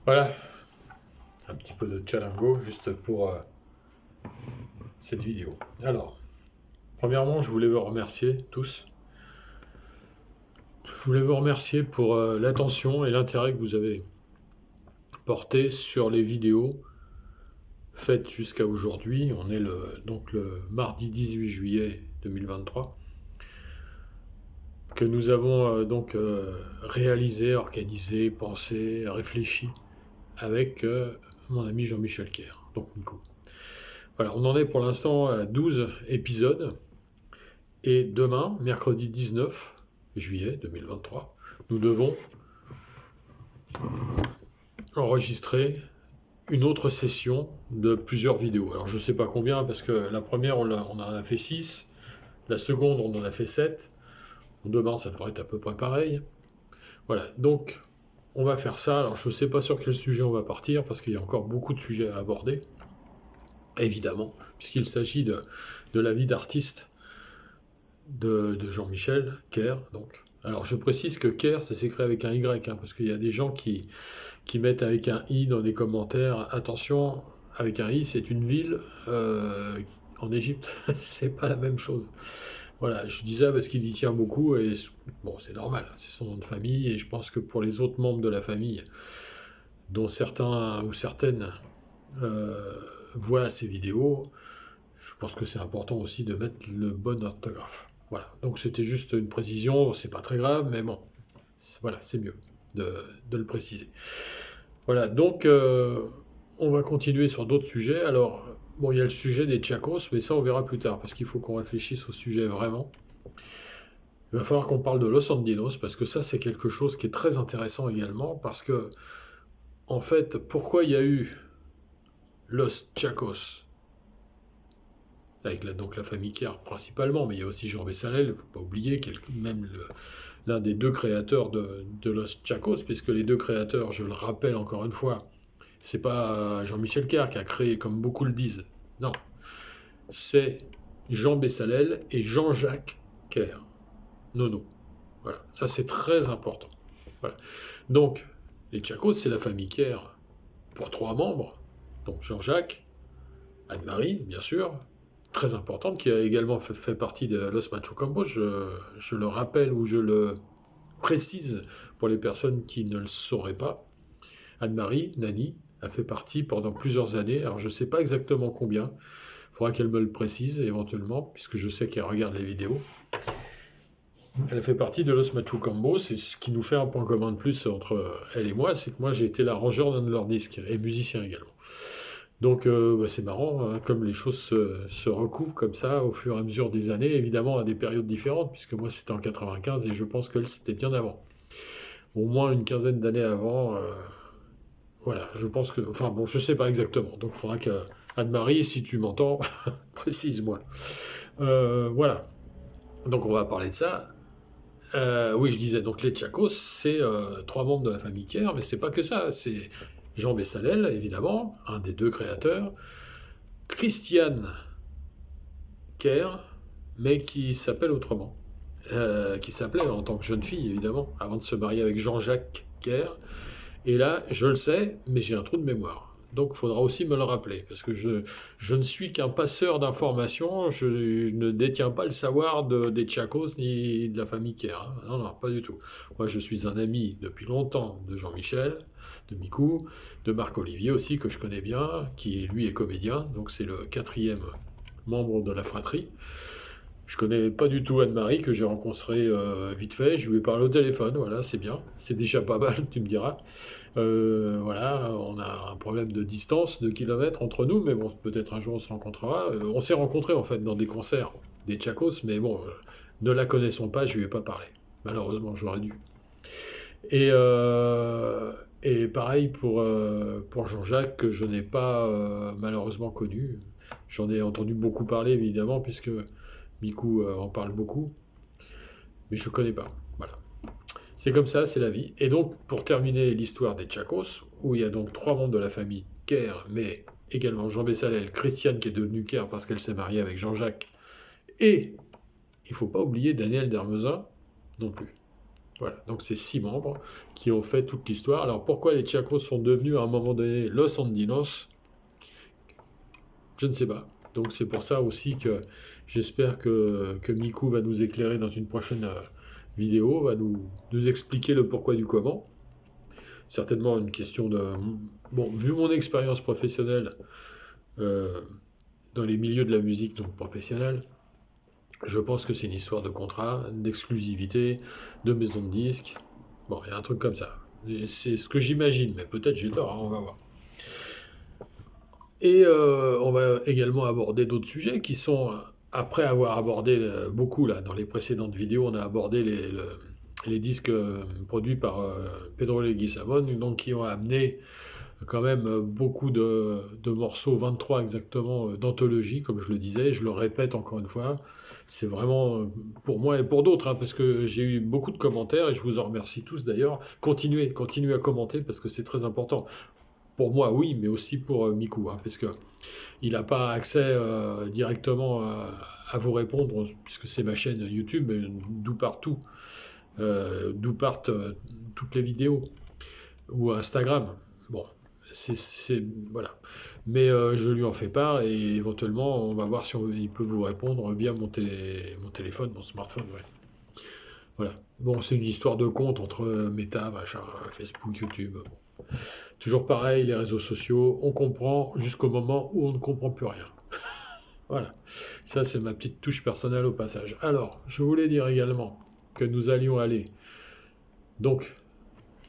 Voilà, un petit peu de Chalango juste pour cette vidéo. Alors, premièrement, je voulais vous remercier tous. Je voulais vous remercier pour l'attention et l'intérêt que vous avez porté sur les vidéos faites jusqu'à aujourd'hui. On est donc le mardi 18 juillet 2023, que nous avons réalisé, organisé, pensé, réfléchi avec mon ami Jean-Michel Kerr, donc Nico. Voilà, on en est pour l'instant à 12 épisodes. Et demain, mercredi 19 juillet 2023, nous devons enregistrer une autre session de plusieurs vidéos. Alors je ne sais pas combien, parce que la première, on en a fait 6, la seconde, on en a fait 7. Demain, ça devrait être à peu près pareil. Voilà, donc on va faire ça. Alors je ne sais pas sur quel sujet on va partir, parce qu'il y a encore beaucoup de sujets à aborder, évidemment, puisqu'il s'agit de la vie d'artiste de Jean-Michel Kerr, donc. Alors je précise que Kerr, ça s'écrit avec un Y, parce qu'il y a des gens qui mettent avec un I dans les commentaires. Attention, avec un I, c'est une ville en Égypte, c'est pas la même chose. Voilà, je dis ça parce qu'il y tient beaucoup, et bon, c'est normal, c'est son nom de famille, et je pense que pour les autres membres de la famille, dont certains ou certaines voient ces vidéos, je pense que c'est important aussi de mettre le bon orthographe. Voilà, donc c'était juste une précision, c'est pas très grave, mais bon, voilà, c'est mieux de le préciser. Voilà, donc on va continuer sur d'autres sujets. Alors, bon, il y a le sujet des Tchakos, mais ça on verra plus tard, parce qu'il faut qu'on réfléchisse au sujet vraiment. Il va falloir qu'on parle de Los Andinos, parce que ça c'est quelque chose qui est très intéressant également, parce que, en fait, pourquoi il y a eu Los Tchakos avec donc la famille Kerr principalement, mais il y a aussi Jean Bessalel, il ne faut pas oublier, qui est même l'un des deux créateurs de Los Tchakos, puisque les deux créateurs, je le rappelle encore une fois, c'est pas Jean-Michel Kerr qui a créé, comme beaucoup le disent. Non, c'est Jean Bessalel et Jean-Jacques Kerr. Nono. Voilà, ça c'est très important. Voilà. Donc, les Tchakos, c'est la famille Kerr pour 3 membres. Donc Jean-Jacques, Anne-Marie, bien sûr, très importante, qui a également fait partie de Los Machucambos, je le rappelle ou je le précise pour les personnes qui ne le sauraient pas. Anne-Marie, Nani, a fait partie pendant plusieurs années, alors je ne sais pas exactement combien, il faudra qu'elle me le précise éventuellement, puisque je sais qu'elle regarde les vidéos. Elle a fait partie de Los Machucambos, c'est ce qui nous fait un point commun de plus entre elle et moi, c'est que moi j'ai été l'arrangeur d'un de leurs disques, et musicien également. Donc c'est marrant, hein, comme les choses se recoupent comme ça au fur et à mesure des années, évidemment à des périodes différentes, puisque moi c'était en 95 et je pense qu'elle c'était bien avant. Au moins une quinzaine d'années avant, voilà, je pense que... Enfin bon, je sais pas exactement, donc il faudra que Anne-Marie, si tu m'entends, précise-moi. Voilà, donc on va parler de ça. Oui, je disais, donc les Tchakos, c'est 3 membres de la famille Kerr, mais c'est pas que ça, c'est Jean Bessalel, évidemment, un des deux créateurs, Christiane Kerr, mais qui s'appelle autrement. Qui s'appelait en tant que jeune fille, évidemment, avant de se marier avec Jean-Jacques Kerr. Et là, je le sais, mais j'ai un trou de mémoire. Donc il faudra aussi me le rappeler, parce que je ne suis qu'un passeur d'informations, je ne détiens pas le savoir des Tchakos ni de la famille Kerr. Hein. Non, non, pas du tout. Moi, je suis un ami depuis longtemps de Jean-Michel, de Mikou, de Marc-Olivier aussi, que je connais bien, qui lui est comédien, donc c'est le 4e membre de la fratrie. Je connais pas du tout Anne-Marie, que j'ai rencontrée vite fait. Je lui ai parlé au téléphone, voilà, c'est bien. C'est déjà pas mal, tu me diras. Voilà, on a un problème de distance, de kilomètres entre nous, mais bon, peut-être un jour on se rencontrera. On s'est rencontrés en fait dans des concerts des Tchakos, mais bon, ne la connaissons pas, je lui ai pas parlé. Malheureusement, j'aurais dû. Et, euh, et pareil pour Jean-Jacques, que je n'ai pas malheureusement connu. J'en ai entendu beaucoup parler, évidemment, puisque Miku en parle beaucoup, mais je ne connais pas. Voilà. C'est comme ça, c'est la vie. Et donc, pour terminer l'histoire des Tchakos, où il y a donc 3 membres de la famille Kerr, mais également Jean Bessalel, Christiane qui est devenue Kerr parce qu'elle s'est mariée avec Jean-Jacques, et il ne faut pas oublier Daniel Dermezin non plus. Voilà, donc c'est 6 membres qui ont fait toute l'histoire. Alors pourquoi les Chacos sont devenus à un moment donné Los Andinos? Je ne sais pas. Donc c'est pour ça aussi que j'espère que Miku va nous éclairer dans une prochaine vidéo, va nous expliquer le pourquoi du comment. Certainement une question de... Bon, vu mon expérience professionnelle euh, dans les milieux de la musique, donc professionnelle, je pense que c'est une histoire de contrat, d'exclusivité, de maison de disques. Bon, il y a un truc comme ça. C'est ce que j'imagine, mais peut-être j'ai tort, hein, on va voir. Et on va également aborder d'autres sujets qui sont, après avoir abordé beaucoup, là, dans les précédentes vidéos, on a abordé les disques produits par Pedro Leguizamón, donc qui ont amené quand même beaucoup de morceaux, 23 exactement, d'anthologie, comme je le disais, je le répète encore une fois, c'est vraiment pour moi et pour d'autres, hein, parce que j'ai eu beaucoup de commentaires, et je vous en remercie tous d'ailleurs. Continuez à commenter, parce que c'est très important. Pour moi, oui, mais aussi pour Miku, hein, parce que il n'a pas accès directement à vous répondre, puisque c'est ma chaîne YouTube, d'où partent toutes les vidéos, ou Instagram. Bon, voilà. Mais je lui en fais part, et éventuellement, on va voir si il peut vous répondre via mon téléphone, mon smartphone, ouais. Voilà. Bon, c'est une histoire de compte entre Meta, machin, Facebook, YouTube. Bon. Toujours pareil, les réseaux sociaux, on comprend jusqu'au moment où on ne comprend plus rien. Voilà. Ça, c'est ma petite touche personnelle au passage. Alors, je voulais dire également que nous allions aller, donc,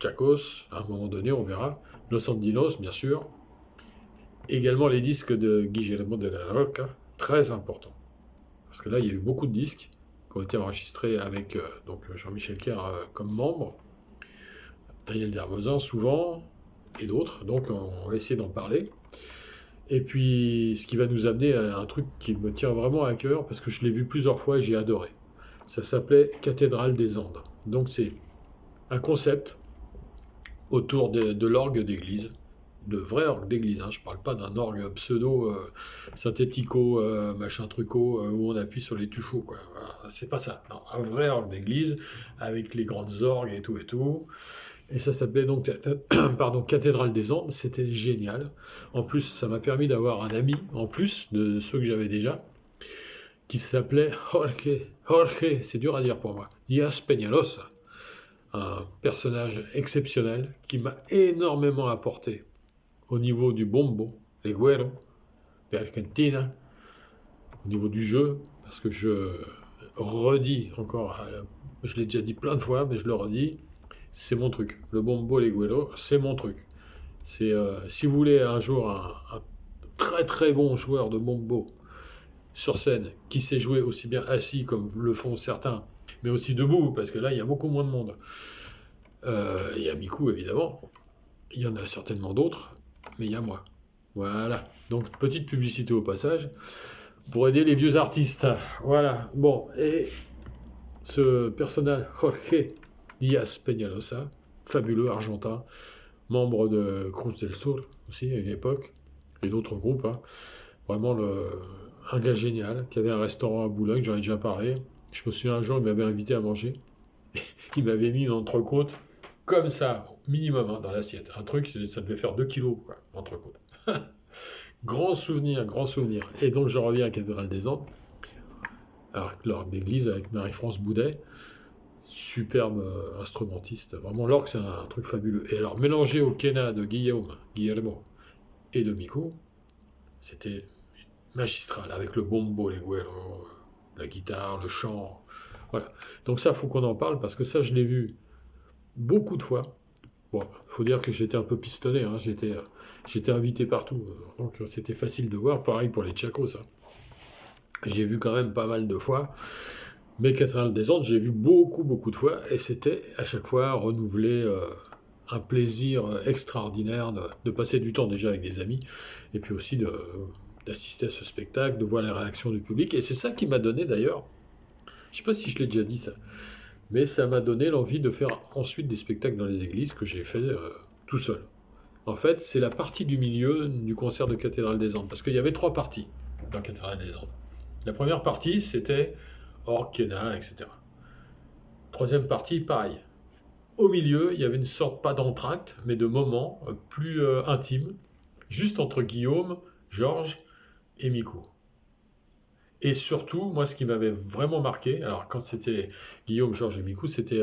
Chacos, à un moment donné, on verra, Los Andinos, bien sûr, également les disques de Guillermo de la Roca, très important. Parce que là, il y a eu beaucoup de disques qui ont été enregistrés avec donc Jean-Michel Kerr comme membre, Daniel Dermozan souvent, et d'autres, donc on va essayer d'en parler. Et puis, ce qui va nous amener à un truc qui me tient vraiment à cœur, parce que je l'ai vu plusieurs fois et j'ai adoré. Ça s'appelait Cathédrale des Andes. Donc c'est un concept autour de l'orgue d'église, de vrai orgue d'église, hein. Je ne parle pas d'un orgue pseudo synthético machin truco où on appuie sur les tuchos, quoi. Voilà, c'est pas ça. Non, un vrai orgue d'église avec les grandes orgues et tout et tout. Et ça s'appelait donc pardon, Cathédrale des Andes, c'était génial. En plus, ça m'a permis d'avoir un ami, en plus de ceux que j'avais déjà, qui s'appelait Jorge, c'est dur à dire pour moi, Diaz Peñalosa, un personnage exceptionnel qui m'a énormément apporté au niveau du bombo, les güeros, de Argentina, au niveau du jeu, parce que je redis encore, je l'ai déjà dit plein de fois, mais je le redis, c'est mon truc. Le bombo leguero, c'est mon truc. C'est si vous voulez un jour un très très bon joueur de bombo sur scène qui sait jouer aussi bien assis comme le font certains, mais aussi debout parce que là il y a beaucoup moins de monde. Il y a Miku évidemment, il y en a certainement d'autres, mais il y a moi. Voilà. Donc petite publicité au passage pour aider les vieux artistes. Voilà. Bon, et ce personnage Jorge Diaz Peñalosa, fabuleux argentin, membre de Cruz del Sur aussi à une époque, et d'autres groupes, hein. Vraiment un gars génial, qui avait un restaurant à Boulogne, j'en ai déjà parlé. Je me souviens un jour, il m'avait invité à manger. Il m'avait mis une entrecôte, comme ça, minimum, hein, dans l'assiette. Un truc, ça devait faire 2 kilos, quoi, entrecôte. Grand souvenir, grand souvenir. Et donc je reviens à Cathédrale des Andes, alors l'orgue d'église avec Marie-France Boudet, superbe instrumentiste. Vraiment, l'orgue, c'est un truc fabuleux. Et alors, mélangé au Kena de Guillermo et de Miku, c'était magistral, avec le bombo, les güeros, la guitare, le chant. Voilà. Donc ça, il faut qu'on en parle, parce que ça, je l'ai vu beaucoup de fois. Bon, il faut dire que j'étais un peu pistonné, hein. J'étais invité partout, donc c'était facile de voir. Pareil pour les Chacos, hein. J'ai vu quand même pas mal de fois. Mais Cathédrale des Andes, j'ai vu beaucoup de fois, et c'était à chaque fois renouvelé un plaisir extraordinaire de passer du temps déjà avec des amis, et puis aussi d'assister à ce spectacle, de voir les réactions du public. Et c'est ça qui m'a donné d'ailleurs, je ne sais pas si je l'ai déjà dit ça, mais ça m'a donné l'envie de faire ensuite des spectacles dans les églises que j'ai fait tout seul. En fait, c'est la partie du milieu du concert de Cathédrale des Andes, parce qu'il y avait 3 parties dans Cathédrale des Andes. La première partie, c'était orgue, quena, etc. Troisième partie, pareil. au milieu, il y avait une sorte, pas d'entracte, mais de moment plus intime, juste entre Guillaume, Georges et Mikou. Et surtout, moi, ce qui m'avait vraiment marqué, alors quand c'était Guillaume, Georges et Mikou, c'était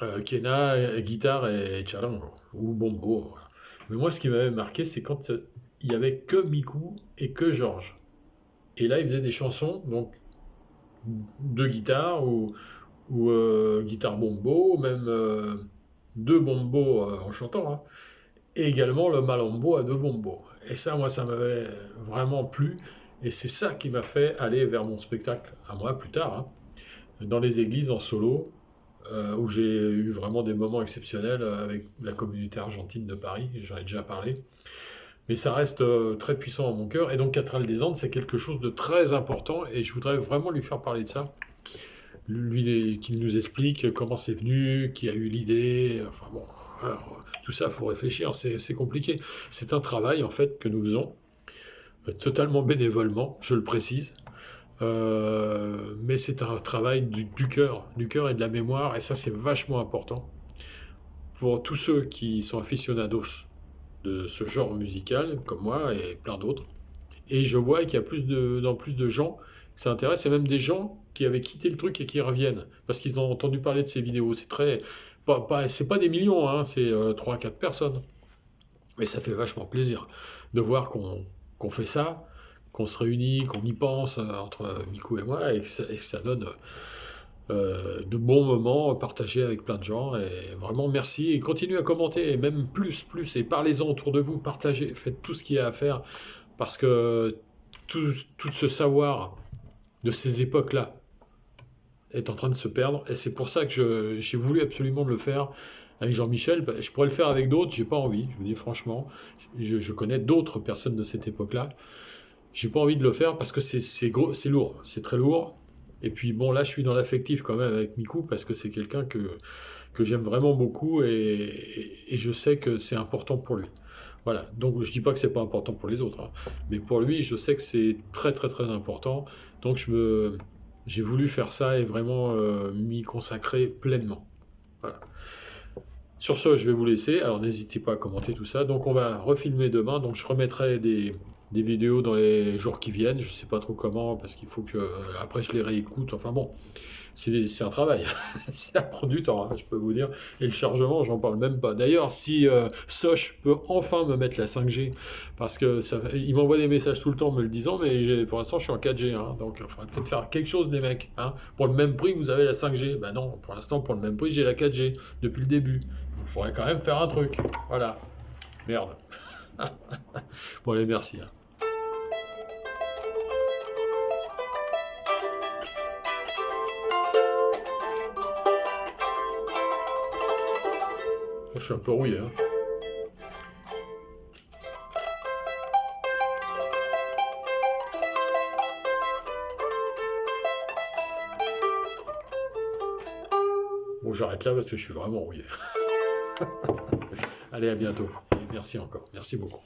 Kena, guitare et charango, ou bombo. Voilà. Mais moi, ce qui m'avait marqué, c'est quand il y avait que Mikou et que Georges. Et là, ils faisaient des chansons, donc deux guitares ou guitare bombo, ou même deux bombos en chantant, hein. Et également le malambo à deux bombos. Et ça, moi, ça m'avait vraiment plu. Et c'est ça qui m'a fait aller vers mon spectacle, à moi plus tard, hein, dans les églises en solo, où j'ai eu vraiment des moments exceptionnels avec la communauté argentine de Paris, j'en ai déjà parlé. Mais ça reste très puissant dans mon cœur. Et donc Cathédrale des Andes, c'est quelque chose de très important. Et je voudrais vraiment lui faire parler de ça. Lui qui nous explique comment c'est venu, qui a eu l'idée. Enfin bon, alors, tout ça, il faut réfléchir, c'est compliqué. C'est un travail en fait que nous faisons, totalement bénévolement, je le précise. Mais c'est un travail du cœur et de la mémoire, et ça c'est vachement important pour tous ceux qui sont aficionados de ce genre musical, comme moi et plein d'autres. Et je vois qu'il y a plus de gens qui s'intéressent, et même des gens qui avaient quitté le truc et qui reviennent, parce qu'ils ont entendu parler de ces vidéos. C'est très... c'est pas des millions, hein, c'est 3-4 personnes. Mais ça fait vachement plaisir de voir qu'on fait ça, qu'on se réunit, qu'on y pense entre Mikou et moi, et que ça donne de bons moments partagés avec plein de gens. Et vraiment merci, et continuez à commenter, et même plus, et parlez-en autour de vous, partagez, faites tout ce qu'il y a à faire, parce que tout ce savoir de ces époques-là est en train de se perdre, et c'est pour ça que j'ai voulu absolument le faire avec Jean-Michel. Je pourrais le faire avec d'autres, j'ai pas envie, je vous dis franchement, je connais d'autres personnes de cette époque-là, j'ai pas envie de le faire parce que c'est lourd, c'est très lourd. Et puis bon, là je suis dans l'affectif quand même avec Mikou, parce que c'est quelqu'un que j'aime vraiment beaucoup, et je sais que c'est important pour lui. Voilà, donc je dis pas que c'est pas important pour les autres, hein, mais pour lui, je sais que c'est très très très important. Donc j'ai voulu faire ça et vraiment m'y consacrer pleinement. Voilà. Sur ce, je vais vous laisser. Alors n'hésitez pas à commenter tout ça. Donc on va refilmer demain. Donc je remettrai des vidéos dans les jours qui viennent. Je sais pas trop comment, parce qu'il faut que après je les réécoute. Enfin bon, c'est un travail. Ça prend du temps, hein, je peux vous dire. Et le chargement, j'en parle même pas. D'ailleurs, si Soch peut enfin me mettre la 5G, parce que il m'envoie des messages tout le temps me le disant, mais pour l'instant je suis en 4G, hein, donc il faudrait peut-être faire quelque chose, les mecs. Hein. Pour le même prix, vous avez la 5G. Ben non, pour l'instant, pour le même prix, j'ai la 4G depuis le début. Il faudrait quand même faire un truc. Voilà. Merde. Bon, allez, merci. Hein. Je suis un peu rouillé. Hein. Bon, j'arrête là parce que je suis vraiment rouillé. Allez, à bientôt. Et merci encore. Merci beaucoup.